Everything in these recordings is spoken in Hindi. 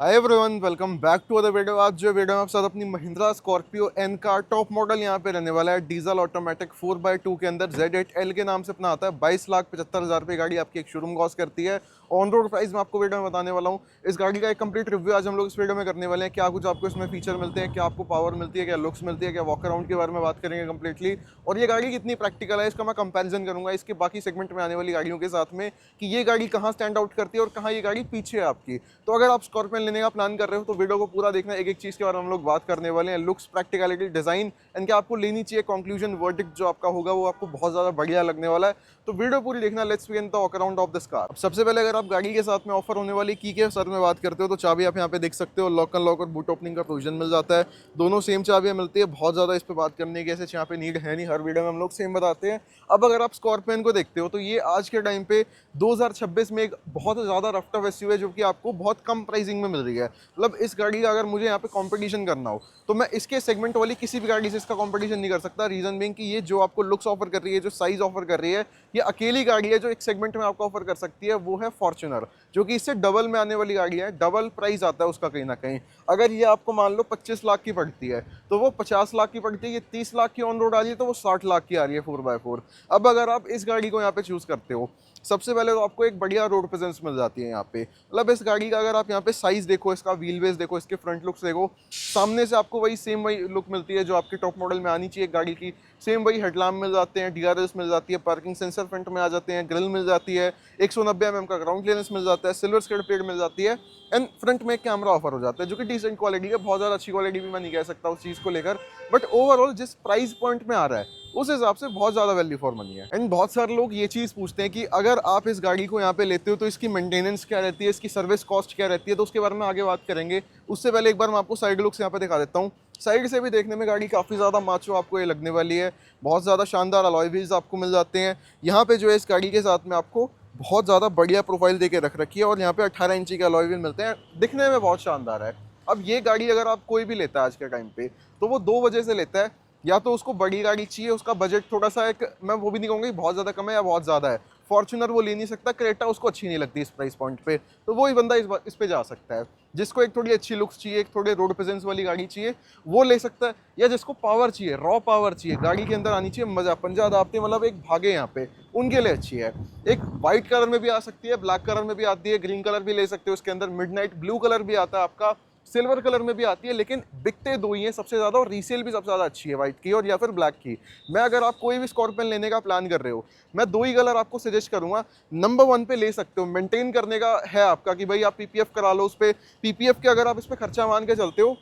Hi everyone, welcome back to other video. आज जो वीडियो में आप साथ अपनी महिंद्रा स्कॉर्पियो एन का टॉप मॉडल यहाँ पे रहने वाला है। डीजल ऑटोमेटिक 4x2 के अंदर Z8L के नाम से अपना आता है। 22,75,000 रुपये गाड़ी आपकी एक शोरूम कॉस्ट करती है। ऑन रोड प्राइस मैं आपको वीडियो में बताने वाला हूँ। इस गाड़ी का एक कंप्लीट रिव्यू आज हम लोग इस वीडियो में करने वाले हैं। क्या कुछ आपको इसमें फीचर मिलते हैं, क्या आपको पावर मिलती है, क्या लुक्स मिलती है, क्या वॉक अराउंड के बारे में बात करेंगे कंप्लीटली। और ये गाड़ी कितनी प्रैक्टिकल है इसका मैं कंपेरिजन करूंगा इसके बाकी सेगमेंट में आने वाली गाड़ियों के साथ में, कि ये गाड़ी कहाँ स्टैंड आउट करती है और कहाँ ये गाड़ी पीछे है आपकी। तो अगर आप स्कॉर्पियन लेने का प्लान कर रहे हो तो वीडियो को पूरा देखना। एक एक चीज़ के बारे में हम लोग बात करने वाले हैं, लुक्स, प्रैक्टिकलिटी, डिज़ाइन एंड क्या आपको लेनी चाहिए। कंक्लूजन वर्डिक्ट जो आपका होगा वो आपको बहुत ज़्यादा बढ़िया लगने वाला है। तो वीडियो पूरी देखना। Let's begin the walk around of this car. सबसे पहले अगर आप गाड़ी के साथ में ऑफर होने वाली की के सर में बात करते हो तो चाबी आप यहाँ पे देख सकते हो। लॉक एंड लॉक और बूट ओपनिंग का प्रोविजन मिल जाता है। दोनों सेम चाबियाँ मिलती है। बहुत ज़्यादा इस पर बात करने की ऐसे यहाँ पे नीड है नहीं, हर वीडियो में हम लोग सेम बताते हैं। अब अगर आप स्कॉर्पियन को देखते हो तो ये आज के टाइम पे 2026 में एक बहुत ज़्यादा रफ्ट ऑफ एसयूवी है जो कि आपको बहुत कम प्राइसिंग में मिल रही है। मतलब इस गाड़ी का अगर मुझे यहाँ पे कंपटीशन करना हो तो मैं इसके सेगमेंट वाली किसी भी गाड़ी से इसका कंपटीशन नहीं कर सकता। रीजन बीइंग कि ये जो आपको लुक्स ऑफर कर रही है, जो साइज ऑफर कर रही है, ये अकेली गाड़ी है जो एक सेगमेंट में आपको ऑफर कर सकती है। वो है फॉर्च्यूनर, जो कि इससे डबल में आने वाली गाड़ी है। डबल प्राइस आता है उसका कहीं ना कहीं। अगर ये आपको मान लो 25 लाख की पड़ती है तो वो 50 लाख की पड़ती है। ये 30 लाख की ऑन रोड आ रही है तो वो 60 लाख की आ रही है 4x4। अब अगर आप इस गाड़ी को यहाँ पे चूज करते हो, सबसे पहले तो आपको एक बढ़िया रोड प्रेजेंस मिल जाती है यहाँ पे। मतलब इस गाड़ी का अगर आप यहाँ पे साइज देखो, इसका व्हील बेस देखो, इसके फ्रंट लुक्स देखो, सामने से आपको वही सेम वही लुक मिलती है जो आपके टॉप मॉडल में आनी चाहिए गाड़ी की। सेम वही हेडलैम्प मिल जाते हैं, डीआरएस मिल जाती है, पार्किंग सेंसर फ्रंट में आ जाते हैं, ग्रिल मिल जाती है, 190 mm का ग्राउंड क्लियरेंस मिल जाता है, सिल्वर स्कर्ट प्लेट मिल जाती है एंड फ्रंट में एक कैमरा ऑफर हो जाता है जो कि डिसेंट क्वालिटी है। बहुत ज़्यादा अच्छी क्वालिटी भी मैं नहीं कह सकता उस चीज़ को लेकर, बट ओवरऑल जिस प्राइस पॉइंट में आ रहा है उस हिसाब से बहुत ज़्यादा वैल्यू फॉर मनी है। एंड बहुत सारे लोग ये चीज़ पूछते हैं कि अगर आप इस गाड़ी को यहाँ पे लेते हो तो इसकी मेंटेनेंस क्या रहती है, इसकी सर्विस कॉस्ट क्या रहती है। तो उसके बारे में आगे बात करेंगे। उससे पहले एक बार मैं आपको साइड लुक्स यहाँ पे दिखा देता हूँ। साइड से भी देखने में गाड़ी काफ़ी ज़्यादा माचो आपको ये लगने वाली है। बहुत ज़्यादा शानदार अलॉय व्हील्स आपको मिल जाते हैं। यहाँ पे जो है इस गाड़ी के साथ में आपको बहुत ज़्यादा बढ़िया प्रोफाइल दे के रख रखी है और यहाँ पे 18 इंची के अलॉय व्हील मिलते हैं। दिखने में बहुत शानदार है। अब ये गाड़ी अगर आप कोई भी लेता है आज के टाइम पे तो वो दो वजह से लेता है। या तो उसको बड़ी गाड़ी चाहिए, उसका बजट थोड़ा सा एक, मैं वो भी नहीं कहूँगा बहुत ज़्यादा कम है या बहुत ज़्यादा है। फॉर्च्यूनर वो ले नहीं सकता, क्रेटा उसको अच्छी नहीं लगती इस प्राइस पॉइंट पे, तो वो ही बंदा इस पे जा सकता है। जिसको एक थोड़ी अच्छी लुक्स चाहिए, एक थोड़े रोड प्रेजेंस वाली गाड़ी चाहिए, वो ले सकता है। या जिसको पावर चाहिए, रॉ पावर चाहिए, गाड़ी के अंदर आनी चाहिए मजा, पंजा दाबते मतलब एक भागे यहाँ पे, उनके लिए अच्छी है। एक वाइट कलर में भी आ सकती है, ब्लैक कलर में भी आती है, ग्रीन कलर भी ले सकते हो उसके अंदर, मिडनाइट ब्लू कलर भी आता है आपका, सिल्वर कलर में भी आती है। लेकिन बिकते दो ही हैं सबसे ज़्यादा और रीसेल भी सबसे ज़्यादा अच्छी है, वाइट की और या फिर ब्लैक की। मैं अगर आप कोई भी स्कॉर्पियन लेने का प्लान कर रहे हो, मैं दो ही कलर आपको सजेस्ट करूंगा। नंबर 1 पे ले सकते हो, मेंटेन करने का है आपका कि भाई आप पीपीएफ करा लो उस पर। पीपीएफ के अगर आप इस पर खर्चा मान के चलते हो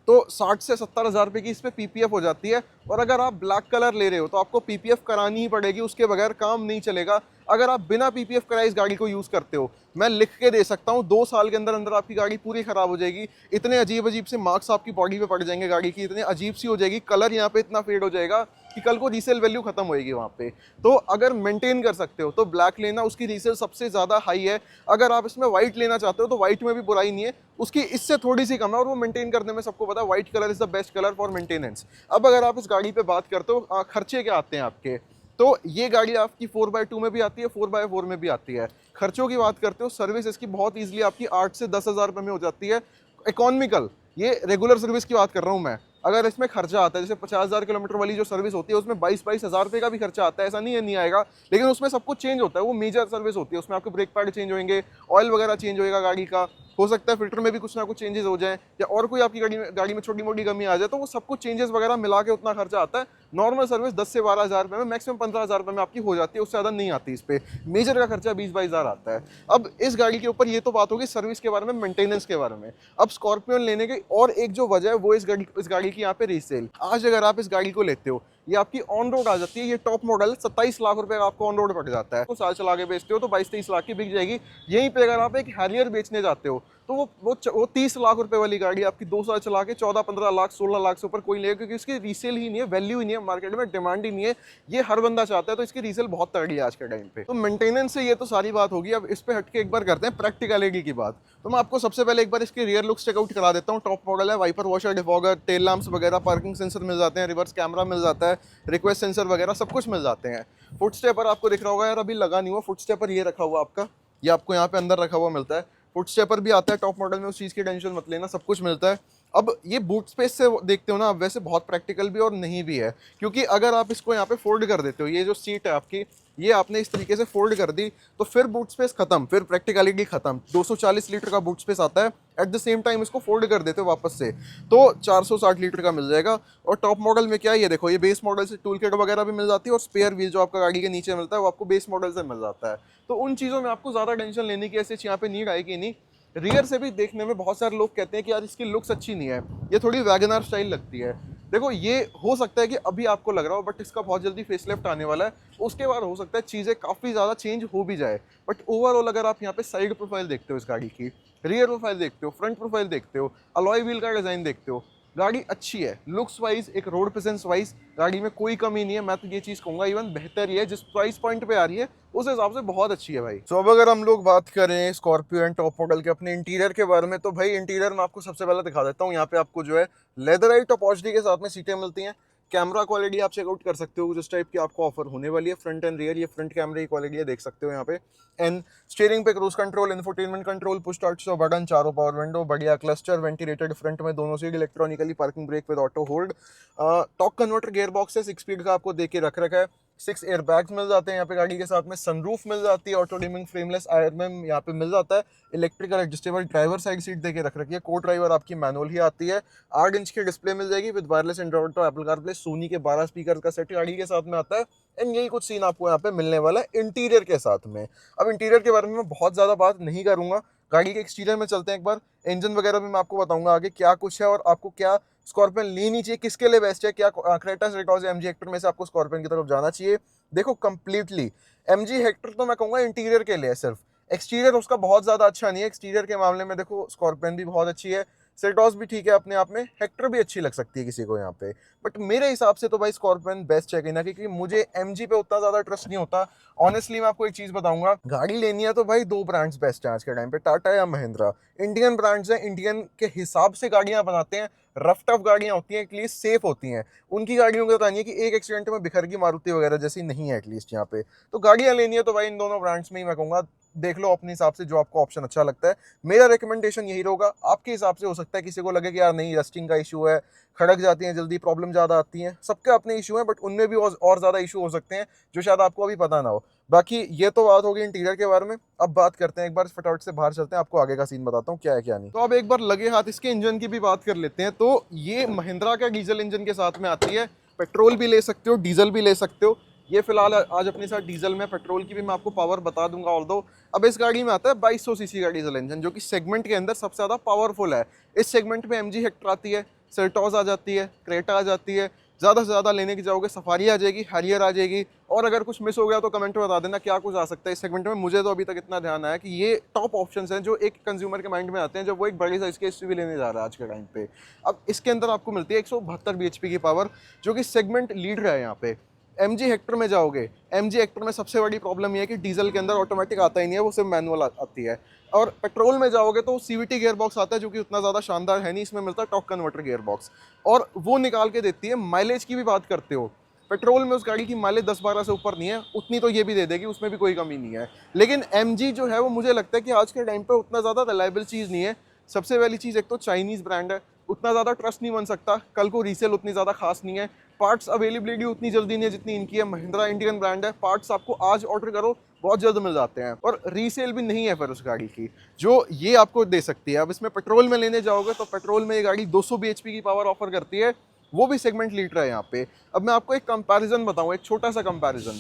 तो 60 से 70 हज़ार रुपये की इस पर पीपीएफ हो जाती है। और अगर आप ब्लैक कलर ले रहे हो तो आपको पीपीएफ करानी ही पड़ेगी, उसके बगैर काम नहीं चलेगा। अगर आप बिना पीपीएफ कराए इस गाड़ी को यूज़ करते हो, मैं लिख के दे सकता हूँ 2 साल के अंदर अंदर आपकी गाड़ी पूरी खराब हो जाएगी। इतने अजीब अजीब से मार्क्स आपकी बॉडी पे पड़ जाएंगे गाड़ी की, इतने अजीब सी हो जाएगी, कलर यहाँ पे इतना फेड हो जाएगा कि कल को रीसेल वैल्यू खत्म होएगी वहाँ पे। तो अगर मेंटेन कर सकते हो तो ब्लैक लेना, उसकी रीसेल सबसे ज़्यादा हाई है। अगर आप इसमें व्हाइट लेना चाहते हो तो व्हाइट में भी बुराई नहीं है, उसकी इससे थोड़ी सी कम है और वो मेंटेन करने में सबको पता है white colour is the best colour for maintenance. अब अगर आप इस गाड़ी पे बात करते हो खर्चे क्या आते हैं आपके, तो ये गाड़ी आपकी 4x2 में भी आती है, 4x4 में भी आती है। खर्चों की बात करते हो, सर्विस इसकी बहुत ईजिली आपकी 8 से 10 हज़ार रुपये में हो जाती है इकोनॉमिकल। ये रेगुलर सर्विस की बात कर रहा हूँ मैं। अगर इसमें खर्चा आता है जैसे 50,000 किलोमीटर वाली जो सर्विस होती है उसमें 22-22 हज़ार रुपये का भी खर्चा आता है, ऐसा नहीं है नहीं आएगा, लेकिन उसमें सब कुछ चेंज होता है। वो मेजर सर्विस होती है, उसमें आपके ब्रेक पैड चेंज होंगे, ऑयल वगैरह चेंज होएगा गाड़ी का, हो सकता है फिल्टर में भी कुछ ना कुछ चेंजेस हो जाए या और कोई आपकी गाड़ी में छोटी मोटी कमी आ जाए, तो वो सब कुछ चेंजेस वगैरह मिला के उतना खर्चा आता है। नॉर्मल सर्विस 10 से 12 हज़ार रुपये में, मैक्सिमम 15 हज़ार रुपये में आपकी हो जाती है, उससे ज़्यादा नहीं आती इस पर। मेजर का खर्चा 20-22 हज़ार आता है। अब इस गाड़ी के ऊपर ये तो बात होगी सर्विस के बारे में, मेंटेनेंस के बारे में। अब स्कॉर्पियन लेने की और एक जो वजह है वो इस गाड़ी की यहाँ पे रीसेल। आज अगर आप इस गाड़ी को लेते हो, ये आपकी ऑन रोड आ जाती है, ये टॉप मॉडल 27 लाख रुपए का आपको ऑन रोड पड़ जाता है। तो साल चला के बेचते हो तो 22-23 लाख की बिक जाएगी। यहीं पे अगर आप एक हैरियर बेचने जाते हो तो वो 30 लाख रुपए वाली गाड़ी आपकी 2 साल चला के 14-15 लाख 16 लाख से ऊपर कोई लेगा, क्योंकि इसकी रीसेल ही नहीं है, वैल्यू ही नहीं है, मार्केट में डिमांड ही नहीं है। ये हर बंदा चाहता है, तो इसकी रीसेल बहुत तगड़ी है आज के टाइम पे। तो मेंटेनेंस से ये तो सारी बात होगी। अब इस पे हटके एक बार करते हैं प्रैक्टिकलिटी की बात। तो मैं आपको सबसे पहले एक बार इसके रियर लुक्स चेकआउट करा देता हूँ। टॉप मॉडल है, wiper washer, defogger, tail lamps वगैरह, पार्किंग सेंसर मिल जाते हैं, रिवर्स कैमरा मिल जाता है, रिक्वेस्ट सेंसर वगैरह सब कुछ मिल जाते हैं। फुट स्टेपर आपको दिख रहा होगा, यार अभी लगा नहीं हुआ फुट स्टेपर, ये रखा हुआ आपका, ये आपको यहाँ पे अंदर रखा हुआ मिलता है। फुट स्टेपर भी आता है टॉप मॉडल में, उस चीज़ की टेंशन मत लेना, सब कुछ मिलता है। अब ये बूट स्पेस से देखते हो ना आप, वैसे बहुत प्रैक्टिकल भी और नहीं भी है, क्योंकि अगर आप इसको यहाँ पे फोल्ड कर देते हो, ये जो सीट है आपकी, ये आपने इस तरीके से फोल्ड कर दी, तो फिर बूट स्पेस खत्म, फिर प्रैक्टिकलिटी खत्म। 240 लीटर का बूट स्पेस आता है, एट द सेम टाइम इसको फोल्ड कर देते हो वापस से तो 460 लीटर का मिल जाएगा। और टॉप मॉडल में क्या है, ये देखो, ये बेस मॉडल से टूल किट वगैरह भी मिल जाती है, और स्पेयर व्हील जो आपका गाड़ी के नीचे मिलता है वो आपको बेस मॉडल से मिल जाता है। तो उन चीज़ों में आपको ज़्यादा टेंशन लेने की ऐसी यहाँ पे नीड आएगी नहीं। रियर से भी देखने में बहुत सारे लोग कहते हैं कि यार इसकी लुक्स अच्छी नहीं है, ये थोड़ी वैगनर स्टाइल लगती है। देखो, ये हो सकता है कि अभी आपको लग रहा हो, बट इसका बहुत जल्दी फेसलिफ्ट आने वाला है, उसके बाद हो सकता है चीज़ें काफ़ी ज़्यादा चेंज हो भी जाए। बट ओवरऑल अगर आप यहाँ पे साइड प्रोफाइल देखते हो इस गाड़ी की, रियर प्रोफाइल देखते हो, फ्रंट प्रोफाइल देखते हो, अलॉय व्हील का डिज़ाइन देखते हो, गाड़ी अच्छी है। लुक्स वाइज, एक रोड प्रेजेंस वाइज गाड़ी में कोई कमी नहीं है। मैं तो ये चीज़ कहूँगा इवन बेहतर ही है, जिस प्राइस पॉइंट पे आ रही है उस हिसाब से बहुत अच्छी है भाई। तो अब अगर हम लोग बात करें स्कॉर्पियो एंड टॉप मॉडल के अपने इंटीरियर के बारे में, तो भाई इंटीरियर में आपको सबसे पहले दिखा देता हूँ। यहाँ पे आपको जो है लेदराइट अपॉर्चुनिटी के साथ में सीटें मिलती हैं। कैमरा क्वालिटी आप चेकआउट कर सकते हो, जिस टाइप की आपको ऑफर होने वाली है। फ्रंट एंड रियर, ये फ्रंट कैमरे की क्वालिटी है, देख सकते हो यहाँ पे। एंड स्टीयरिंग पे cruise control, infotainment control, push start show button, चारों पावर विंडो, बढ़िया क्लस्टर, वेंटिलेटेड फ्रंट में दोनों seat, electronically parking brake with auto hold, torque converter gear box है, 6 स्पीड का आपको देके रख रखा है। 6 एयर बैग्स मिल जाते हैं यहाँ पे गाड़ी के साथ में, सनरूफ मिल जाती है, ऑटो डिमिंग फ्रेमलेस आयरन यहाँ पे मिल जाता है, electrical adjustable driver side seat देके रख रखी है, को ड्राइवर आपकी मैनुअल ही आती है, 8 इंच की डिस्प्ले मिल जाएगी with wireless Android Auto, Apple CarPlay, Sony के 12 स्पीकर का सेट गाड़ी के साथ में आता है। एंड यही कुछ सीन आपको यहाँ पे मिलने वाला है इंटीरियर के साथ में। अब इंटीरियर के बारे में मैं बहुत ज़्यादा बात नहीं करूँगा, गाड़ी के एक्सटीरियर में चलते हैं एक बार। इंजन वगैरह भी मैं आपको बताऊंगा आगे क्या कुछ है, और आपको क्या स्कॉर्पियन लेनी चाहिए, किसके लिए बेस्ट है, क्या क्रेटा, सेल्टॉस या एमजी हेक्टर में से आपको स्कॉर्पियन की तरफ जाना चाहिए। देखो, कंप्लीटली एमजी हेक्टर तो मैं कहूँगा इंटीरियर के लिए सिर्फ, एक्सटीरियर उसका बहुत ज़्यादा अच्छा नहीं है। एक्सटीरियर के मामले में देखो, स्कॉर्पियन भी बहुत अच्छी है, सेल्टॉस भी ठीक है अपने आप में, हेक्टर भी अच्छी लग सकती है किसी को यहाँ पे। बट मेरे हिसाब से तो भाई स्कॉर्पियन बेस्ट है ना, क्योंकि मुझे एमजी पे उतना ज़्यादा ट्रस्ट नहीं होता। ऑनेस्टली मैं आपको एक चीज़ बताऊंगा, गाड़ी लेनी है तो भाई 2 ब्रांड्स बेस्ट हैं आज के टाइम पे, टाटा या महिंद्रा। इंडियन ब्रांड्स हैं, इंडियन के हिसाब से गाड़ियाँ बनाते हैं, रफ टफ गाड़ियाँ होती हैं, एटलीस्ट सेफ होती हैं। उनकी गाड़ियों का बतानी है कि एक एक्सीडेंट में बिखर की मारुति वगैरह जैसी नहीं है एटलीस्ट यहाँ पे। तो गाड़ियाँ लेनी है तो भाई इन दोनों ब्रांड्स में ही मैं कहूँगा देख लो अपने हिसाब से, जो आपको ऑप्शन अच्छा लगता है। मेरा रिकमेंडेशन यही रहेगा। आपके हिसाब से हो सकता है किसी को लगे कि यार नहीं, रस्टिंग का इशू है, खड़क जाती हैं जल्दी, प्रॉब्लम ज़्यादा आती हैं, सबके अपने इशू हैं, बट उनमें भी और ज़्यादा इशू हो सकते हैं जो शायद आपको अभी पता ना हो। बाकी ये तो बात होगी इंटीरियर के बारे में। अब बात करते हैं, एक बार फटाफट से बाहर चलते हैं, आपको आगे का सीन बताता हूँ क्या है क्या नहीं। तो अब एक बार लगे हाथ इसके इंजन की भी बात कर लेते हैं। तो ये महिंद्रा का डीजल इंजन के साथ में आती है, पेट्रोल भी ले सकते हो, डीजल भी ले सकते हो। ये फिलहाल आज अपने साथ डीजल में, पेट्रोल की भी मैं आपको पावर बता दूंगा। ऑल्दो अब इस गाड़ी में आता है 2200 सीसी का डीजल इंजन, जो कि सेगमेंट के अंदर सबसे ज़्यादा पावरफुल है। इस सेगमेंट में एमजी हेक्टर आती है, सेल्टॉस आ जाती है, क्रेटा आ जाती है, ज़्यादा से ज़्यादा लेने की जाओगे सफारी आ जाएगी, हैरियर आ जाएगी। और अगर कुछ मिस हो गया तो कमेंट में बता देना क्या कुछ आ सकता है इस सेगमेंट में। मुझे तो अभी तक इतना ध्यान आया कि ये टॉप ऑप्शंस हैं जो एक कंज्यूमर के माइंड में आते हैं जब वो एक बड़ी साइज के एसयूवी लेने जा रहा है आज के टाइम पे। अब इसके अंदर आपको मिलती है 172 bhp की पावर, जो कि सेगमेंट लीडर है यहाँ पे। एमजी हेक्टर में जाओगे, एमजी हेक्टर में सबसे बड़ी प्रॉब्लम ये है कि डीजल के अंदर ऑटोमेटिक आता ही नहीं है, वो सिर्फ मैनुअल आती है। और पेट्रोल में जाओगे तो सीवीटी गियर बॉक्स आता है, जो कि उतना ज़्यादा शानदार है नहीं, इसमें मिलता है टॉर्क कन्वर्टर गियर बॉक्स, और वो निकाल के देती है। माइलेज की भी बात करते हो, पेट्रोल में उस गाड़ी की माइलेज 10-12 से ऊपर नहीं है, उतनी तो ये भी दे देगी, उसमें भी कोई कमी नहीं है। लेकिन एमजी जो है वो मुझे लगता है कि आज के टाइम पे उतना ज़्यादा रिलायबल चीज़ नहीं है। सबसे पहली चीज़, एक तो चाइनीज़ ब्रांड है, उतना ज़्यादा ट्रस्ट नहीं बन सकता, कल को रीसेल उतनी ज़्यादा खास नहीं है, पार्ट्स अवेलेबिलिटी उतनी जल्दी नहीं है जितनी इनकी है। महिंद्रा इंडियन ब्रांड है, पार्ट्स आपको आज ऑर्डर करो बहुत जल्द मिल जाते हैं, और रीसेल भी नहीं है फिर उस गाड़ी की, जो ये आपको दे सकती है। अब इसमें पेट्रोल में लेने जाओगे तो पेट्रोल में ये गाड़ी 200 bhp की पावर ऑफर करती है, वो भी सेगमेंट लीडर है यहाँ पे। अब मैं आपको एक कंपैरिजन बताऊँ, एक छोटा सा कंपैरिजन।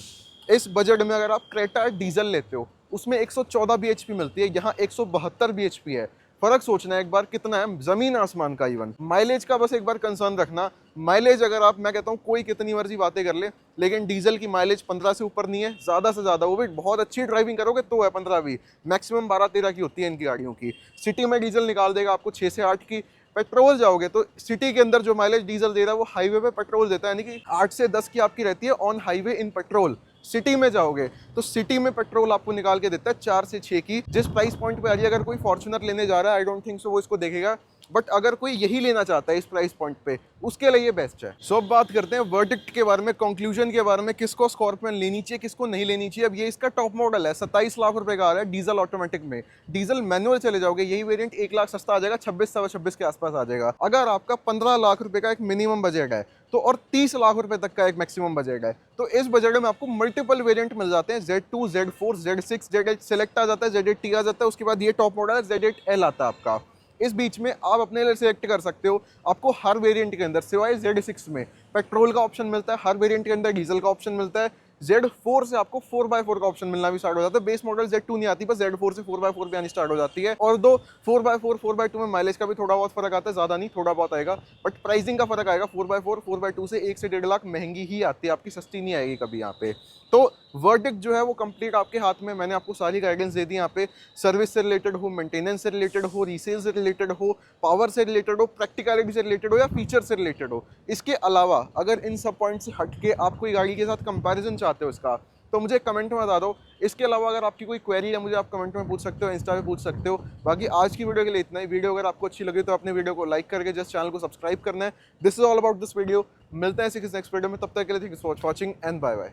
इस बजट में अगर आप क्रेटा डीजल लेते हो, उसमें 114 bhp मिलती है, यहाँ 172 bhp है। फर्क सोचना है एक बार कितना है, जमीन आसमान का। इवन माइलेज का बस एक बार कंसर्न रखना। माइलेज अगर आप, मैं कहता हूँ कोई कितनी मर्जी बातें कर ले, लेकिन डीजल की माइलेज 15 से ऊपर नहीं है, ज़्यादा से ज़्यादा, वो भी बहुत अच्छी ड्राइविंग करोगे तो है 15 भी, मैक्सिमम 12-13 की होती है इनकी गाड़ियों की। सिटी में डीजल निकाल देगा आपको 6 से 8 की। पेट्रोल जाओगे तो सिटी के अंदर जो माइलेज डीजल दे रहा है वो हाईवे पे पेट्रोल देता है, यानी कि 8 से 10 की आपकी रहती है on highway in petrol. City में जाओगे तो सिटी में पेट्रोल आपको निकाल के देता है 4 से 6 की। जिस प्राइस पॉइंट पे आ रही है, अगर कोई फॉर्च्यूनर लेने जा रहा है, आई डोंट थिंक सो वो इसको देखेगा, बट अगर कोई यही लेना चाहता है इस प्राइस पॉइंट पे, उसके लिए ये बेस्ट है। सो अब बात करते हैं वर्डिक्ट के बारे में, कंक्लूजन के बारे में, किसको स्कॉर्पियन लेनी चाहिए, किसको नहीं लेनी चाहिए। अब ये इसका टॉप मॉडल है, 27 लाख रुपए का आ रहा है डीजल ऑटोमेटिक में। डीजल मैनुअल चले जाओगे यही वेरिएंट 1 लाख सस्ता आ जाएगा, 26 के आसपास आ जाएगा। अगर आपका 15 लाख रुपए का एक मिनिमम बजट है तो, और 30 लाख रुपए तक का एक मैक्सिमम बजट है, तो इस बजट में आपको मल्टीपल वेरिएंट मिल जाते हैं। Z2, Z4, Z6, Z8 select आ जाता है, Z8T आ जाता है, उसके बाद ये टॉप मॉडल है Z8L आता है आपका। इस बीच में आप अपने लिए सिलेक्ट कर सकते हो। आपको हर वेरिएंट के अंदर सिवाय Z6 में पेट्रोल का ऑप्शन मिलता है, हर वेरिएंट के अंदर डीजल का ऑप्शन मिलता है। Z4 से आपको 4x4 का ऑप्शन मिलना भी स्टार्ट हो जाता है। बेस मॉडल Z2 नहीं आती, बस Z4 से 4x4 भी आनी स्टार्ट हो जाती है। और दो 4x4 4x2 में माइलेज का भी थोड़ा बहुत फर्क आता है, ज्यादा नहीं, थोड़ा बहुत आएगा, बट प्राइसिंग का फर्क आएगा। 4x4 4x2 से 1 से 1.5 लाख महंगी ही आती है, आपकी सस्ती नहीं आएगी कभी यहाँ पे। तो वर्डिक्ट जो है वो कंप्लीट आपके हाथ में। मैंने आपको सारी गाइडेंस दे दी यहाँ पे, सर्विस से रिलेटेड हो, मेंटेनेंस से रिलेटेड हो, रीसेल से रिलेटेड हो, पावर से रिलेटेड हो, प्रैक्टिकलिटी से रिलेटेड हो, या फीचर से रिलेटेड हो। इसके अलावा अगर इन सब पॉइंट से हट के आप कोई गाड़ी के साथ कंपैरिजन चाहते हो इसका, तो मुझे कमेंट में बता दो। इसके अलावा अगर आपकी कोई क्वेरी है मुझे आप कमेंट में पूछ सकते हो, इंस्टा पे पूछ सकते हो। बाकी आज की वीडियो के लिए इतना ही। वीडियो अगर आपको अच्छी लगी तो अपने वीडियो को लाइक करके जस्ट चैनल को सब्सक्राइब करना है। This is all about this video. मिलते हैं किसी नेक्स्ट वीडियो में, तब तक के लिए thanks for watching and bye bye.